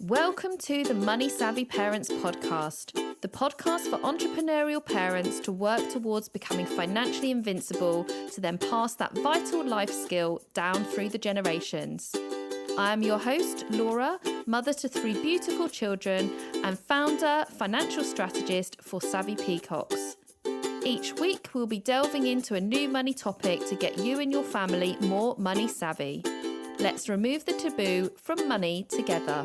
Welcome to the Money Savvy Parents podcast, the podcast for entrepreneurial parents to work towards becoming financially invincible to then pass that vital life skill down through the generations. I am your host, Laura, mother to 3 beautiful children and founder, financial strategist for Savvy Peacocks. Each week, we'll be delving into a new money topic to get you and your family more money savvy. Let's remove the taboo from money together.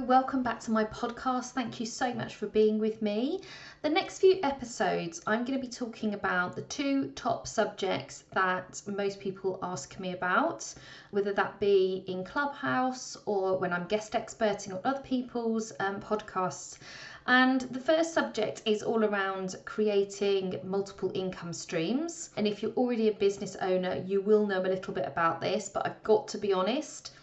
Welcome back to my podcast. Thank you so much for being with me. The next few episodes, I'm going to be talking about the 2 top subjects that most people ask me about, whether that be in Clubhouse or when I'm guest experting on other people's podcasts. And the first subject is all around creating multiple income streams. And if you're already a business owner, you will know a little bit about this, but I've got to be honest,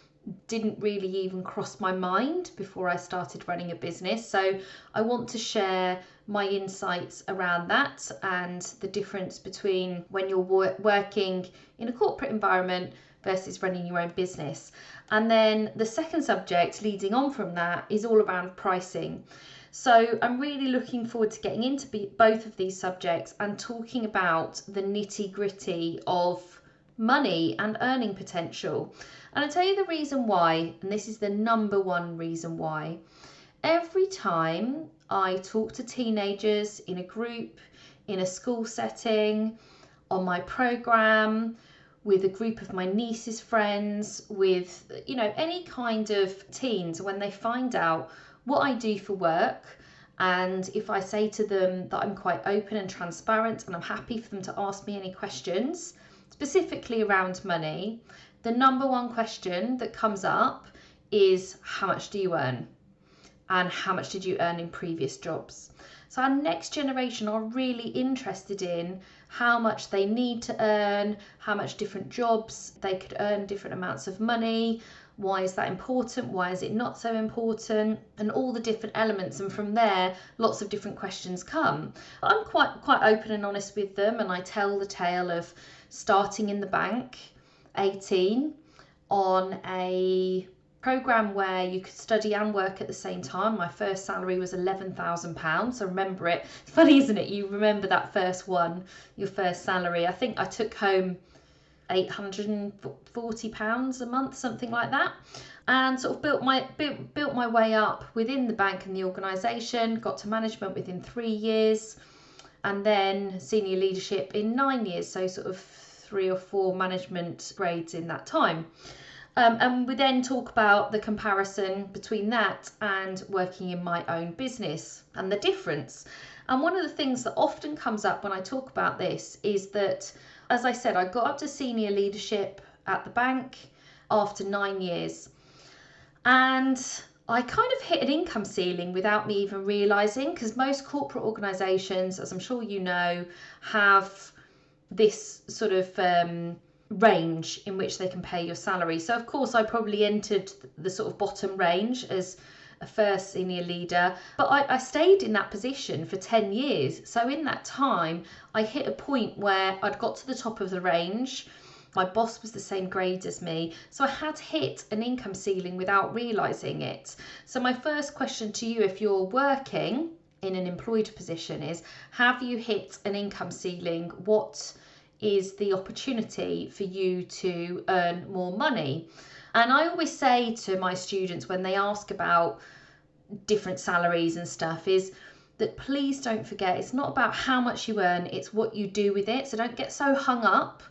didn't really even cross my mind before I started running a business. So I want to share my insights around that and the difference between when you're working in a corporate environment versus running your own business. And then the second subject leading on from that is all around pricing. So I'm really looking forward to getting into both of these subjects and talking about the nitty-gritty of money and earning potential. And I'll tell you the reason why, and this is the number one reason why. Every time I talk to teenagers in a group, in a school setting, on my program, with a group of my niece's friends, with, any kind of teens, when they find out what I do for work, and if I say to them that I'm quite open and transparent and I'm happy for them to ask me any questions, specifically around money, the number one question that comes up is how much do you earn? And how much did you earn in previous jobs? So our next generation are really interested in how much they need to earn, how much different jobs they could earn different amounts of money. Why is that important? Why is it not so important? And all the different elements. And from there, lots of different questions come. But I'm quite open and honest with them. And I tell the tale of starting in the bank, 18, on a program where you could study and work at the same time. My first salary was £11,000. So remember it. It's funny, isn't it? You remember that first one, your first salary. I think I took home £840 a month, something like that, and sort of built my way up within the bank and the organisation, got to management within 3 years, and then senior leadership in 9 years, so sort of 3 or 4 management grades in that time. And we then talk about the comparison between that and working in my own business and the difference. And one of the things that often comes up when I talk about this is that, as I said, I got up to senior leadership at the bank after 9 years. And I kind of hit an income ceiling without me even realising, because most corporate organisations, as I'm sure you know, have this sort of range in which they can pay your salary. So of course I probably entered the sort of bottom range as a first senior leader, but I stayed in that position for 10 years. So in that time, I hit a point where I'd got to the top of the range. My boss was the same grade as me. So I had hit an income ceiling without realising it. So my first question to you, if you're working in an employed position, is have you hit an income ceiling? What is the opportunity for you to earn more money? And I always say to my students when they ask about different salaries and stuff is that please don't forget, it's not about how much you earn, it's what you do with it. So don't get so hung up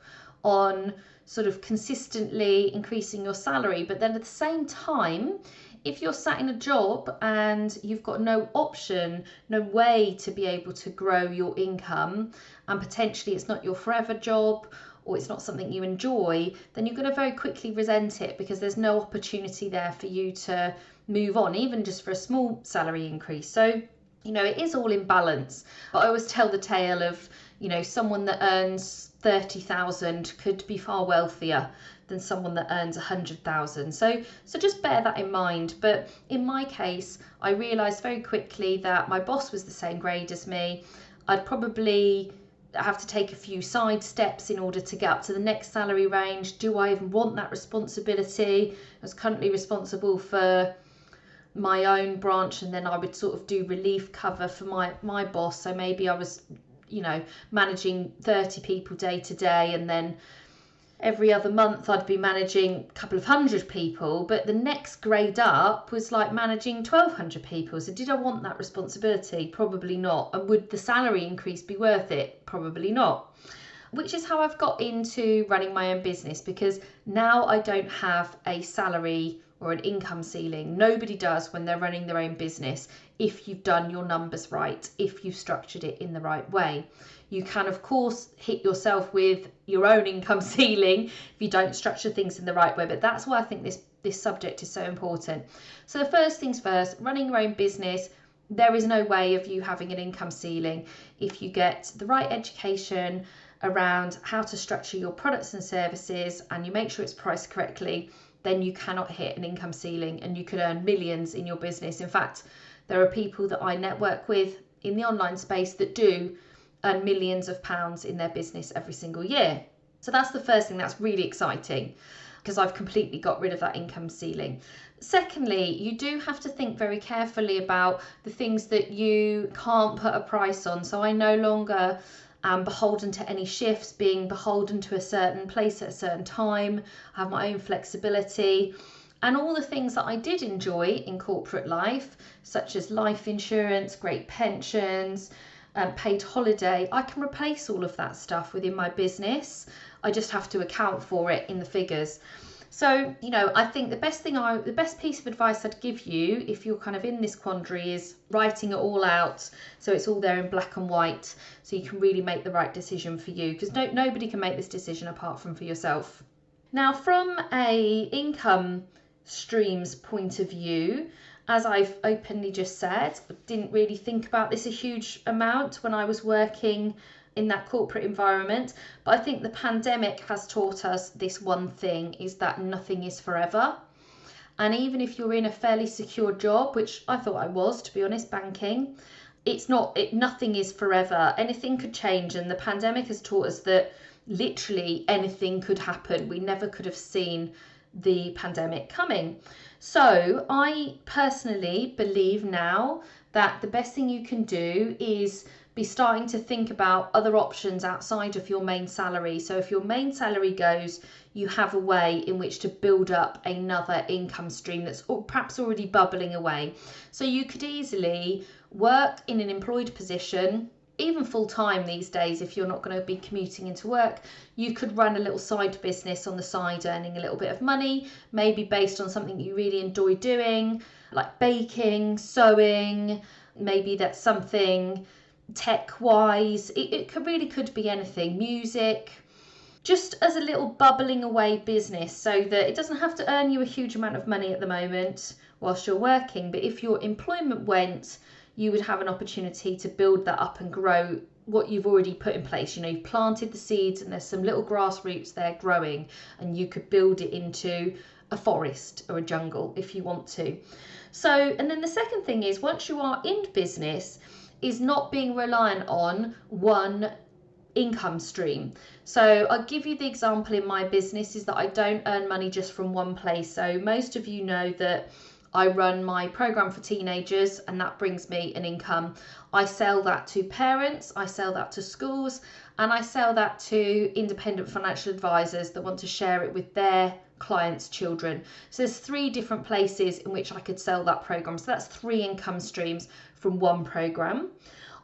on sort of consistently increasing your salary. But then at the same time, if you're sat in a job and you've got no option, no way to be able to grow your income, and potentially it's not your forever job or it's not something you enjoy, then you're going to very quickly resent it because there's no opportunity there for you to move on, even just for a small salary increase. So, it is all in balance. But I always tell the tale of, someone that earns 30,000 could be far wealthier than someone that earns 100,000. So just bear that in mind. But in my case, I realised very quickly that my boss was the same grade as me. I'd probably have to take a few side steps in order to get up to the next salary range. Do I even want that responsibility? I was currently responsible for my own branch, and then I would sort of do relief cover for my boss. So maybe I was, managing 30 people day to day, and then every other month I'd be managing a couple of hundred people. But the next grade up was like managing 1,200 people. So did I want that responsibility? Probably not. And would the salary increase be worth it? Probably not. Which is how I've got into running my own business, because now I don't have a salary or an income ceiling. Nobody does when they're running their own business, if you've done your numbers right, if you've structured it in the right way. You can, of course, hit yourself with your own income ceiling if you don't structure things in the right way. But that's why I think this subject is so important. So the first things first, running your own business, there is no way of you having an income ceiling. If you get the right education around how to structure your products and services, and you make sure it's priced correctly, then you cannot hit an income ceiling, and you could earn millions in your business. In fact, there are people that I network with in the online space that do earn millions of pounds in their business every single year. So that's the first thing. That's really exciting, because I've completely got rid of that income ceiling. Secondly, you do have to think very carefully about the things that you can't put a price on. So I no longer am beholden to any shifts, being beholden to a certain place at a certain time. I have my own flexibility. And all the things that I did enjoy in corporate life, such as life insurance, great pensions, paid holiday, I can replace all of that stuff within my business. I just have to account for it in the figures. So, I think the best piece of advice I'd give you if you're kind of in this quandary is writing it all out, so it's all there in black and white, so you can really make the right decision for you, because nobody can make this decision apart from for yourself. Now, from a income streams point of view, as I've openly just said, I didn't really think about this a huge amount when I was working in that corporate environment, but I think the pandemic has taught us this one thing, is that nothing is forever. And even if you're in a fairly secure job, which I thought I was, to be honest, banking, nothing is forever. Anything could change, and the pandemic has taught us that literally anything could happen. We never could have seen the pandemic coming. So I personally believe now that the best thing you can do is be starting to think about other options outside of your main salary. So if your main salary goes, you have a way in which to build up another income stream that's perhaps already bubbling away. So you could easily work in an employed position, even full-time these days. If you're not going to be commuting into work, you could run a little side business on the side, earning a little bit of money, maybe based on something you really enjoy doing, like baking, sewing. Maybe that's something tech-wise. It could be anything, music, just as a little bubbling away business, so that it doesn't have to earn you a huge amount of money at the moment whilst you're working. But if your employment went, you would have an opportunity to build that up and grow what you've already put in place. You've planted the seeds and there's some little grass roots there growing, and you could build it into a forest or a jungle if you want to. So, and then the second thing is, once you are in business, is not being reliant on one income stream. So I'll give you the example in my business is that I don't earn money just from one place. So most of you know that I run my program for teenagers, and that brings me an income. I sell that to parents, I sell that to schools, and I sell that to independent financial advisors that want to share it with their clients' children. So there's 3 different places in which I could sell that program. So that's 3 income streams from one program.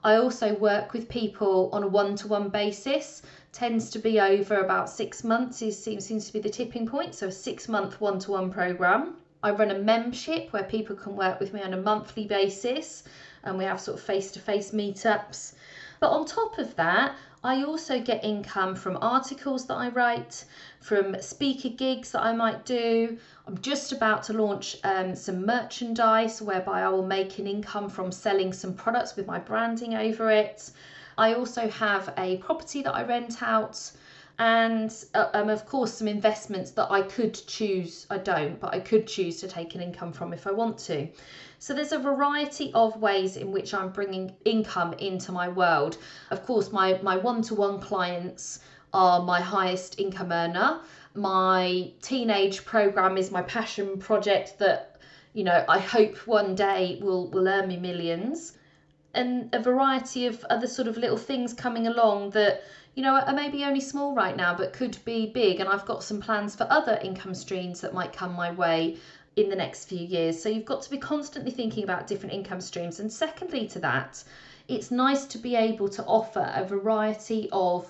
I also work with people on a one-to-one basis, tends to be over about 6 months, seems to be the tipping point. So a 6-month one-to-one program. I run a membership where people can work with me on a monthly basis, and we have sort of face-to-face meetups. But on top of that, I also get income from articles that I write, from speaker gigs that I might do. I'm just about to launch some merchandise whereby I will make an income from selling some products with my branding over it. I also have a property that I rent out and of course some investments that I could choose, I don't, but I could choose to take an income from if I want to. So there's a variety of ways in which I'm bringing income into my world. Of course, my one-to-one clients are my highest income earner. My teenage program is my passion project that, I hope one day will earn me millions. And a variety of other sort of little things coming along that, are maybe only small right now, but could be big. And I've got some plans for other income streams that might come my way in the next few years. So you've got to be constantly thinking about different income streams. And secondly to that, it's nice to be able to offer a variety of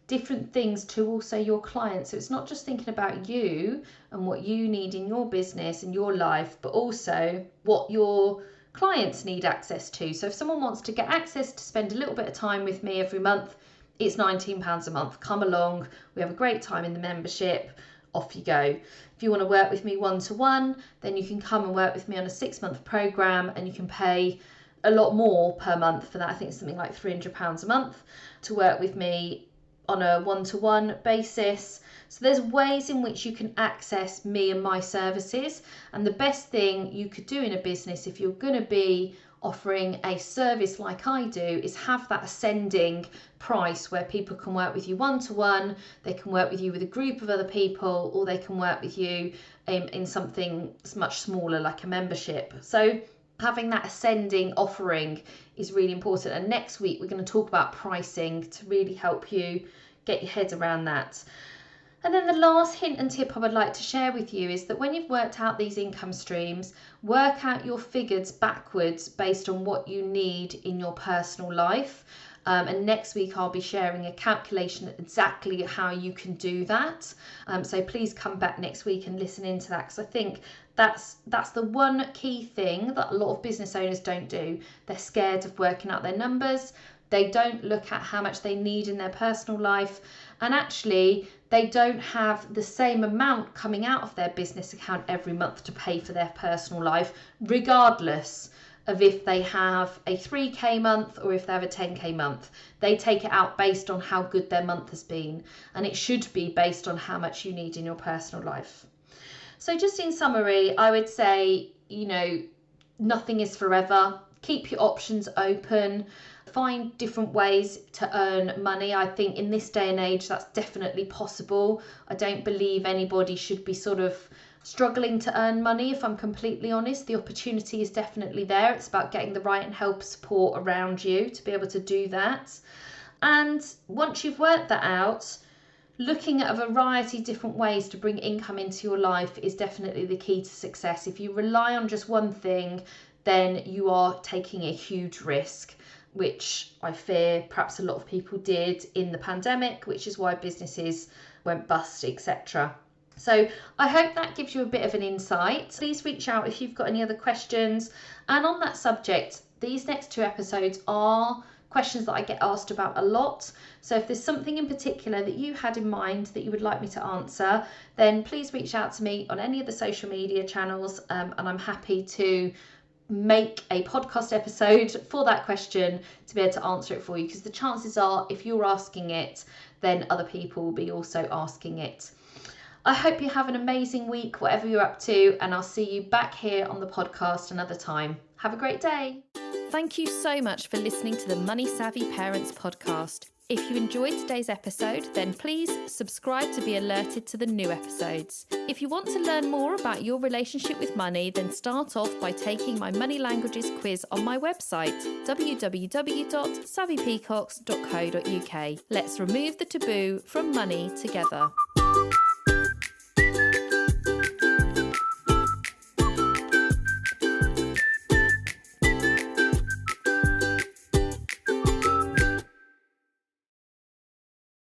different things to also your clients. So it's not just thinking about you and what you need in your business and your life, but also what your clients need access to. So if someone wants to get access to spend a little bit of time with me every month, it's £19 a month. Come along, we have a great time in the membership, off you go. If you want to work with me one-to-one, then you can come and work with me on a 6-month program, and you can pay a lot more per month for that. I think it's something like £300 a month to work with me on a one-to-one basis. So there's ways in which you can access me and my services. And the best thing you could do in a business, if you're going to be offering a service like I do, is have that ascending price where people can work with you one-to-one, they can work with you with a group of other people, or they can work with you in something much smaller like a membership. So having that ascending offering is really important. And next week we're going to talk about pricing to really help you get your head around that. And then the last hint and tip I would like to share with you is that when you've worked out these income streams, work out your figures backwards based on what you need in your personal life. And next week I'll be sharing a calculation exactly how you can do that. So please come back next week and listen into that, because I think that's the one key thing that a lot of business owners don't do. They're scared of working out their numbers. They don't look at how much they need in their personal life, and actually they don't have the same amount coming out of their business account every month to pay for their personal life, regardless of if they have a 3k month or if they have a 10k month. They take it out based on how good their month has been, and it should be based on how much you need in your personal life. So just in summary, I would say, nothing is forever. Keep your options open. Find different ways to earn money. I think in this day and age, that's definitely possible. I don't believe anybody should be sort of struggling to earn money, if I'm completely honest. The opportunity is definitely there. It's about getting the right and help support around you to be able to do that. And once you've worked that out, looking at a variety of different ways to bring income into your life is definitely the key to success. If you rely on just one thing, then you are taking a huge risk, which I fear perhaps a lot of people did in the pandemic, which is why businesses went bust, etc. So I hope that gives you a bit of an insight. Please reach out if you've got any other questions. And on that subject, these next 2 episodes are questions that I get asked about a lot. So if there's something in particular that you had in mind that you would like me to answer, then please reach out to me on any of the social media channels, and I'm happy to make a podcast episode for that question to be able to answer it for you, because the chances are if you're asking it, then other people will be also asking it. I hope you have an amazing week, whatever you're up to, and I'll see you back here on the podcast another time. Have a great day. Thank you so much for listening to the Money Savvy Parents podcast. If you enjoyed today's episode, then please subscribe to be alerted to the new episodes. If you want to learn more about your relationship with money, then start off by taking my Money Languages quiz on my website, www.savvypeacocks.co.uk. Let's remove the taboo from money together.